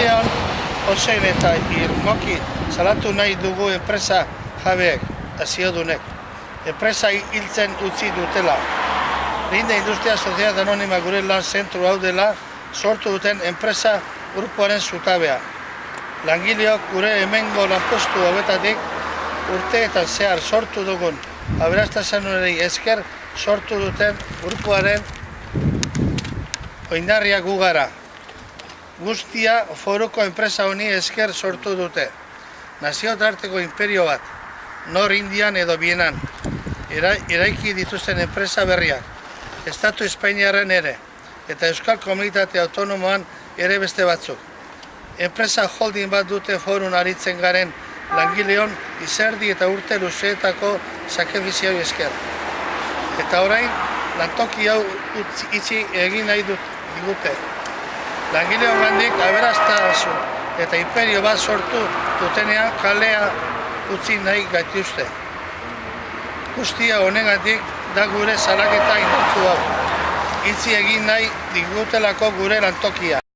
Langileon ozen eta irmoki salatu nahi dugu enpresa jabeek, aziodunek. Enpresa hiltzen utzi dutela. Linde Industria Sociedad Anonima gure lan zentru hau dela sortu duten enpresa grupoaren zutabea. Langileok gure hemengo lanpostu hauetatik urteetan zehar sortu dugun aberastasunari esker sortu duten grupoaren oinarria gu gara. Guztia foruko enpresa honi esker sortu dute. Nazioarteko imperio bat, nor Indian edo Bienan, eraiki dituzten enpresa berriak, Estatu Espainiarren ere, eta Euskal Komunitate Autonomoan ere beste batzuk. Enpresa holding bat dute forun aritzen garen langileon izerdi eta urte luzeetako sakrifizioei esker. Eta orain, lantoki hau itxi egin nahi digute. Langileon gandik aberastasun eta imperio bat sortu dutenean kalea utzi nahi gaituzte. Guztia honengatik da gure salaketa indartsu hau. Itzi egin nahi digutelako gure lantokia.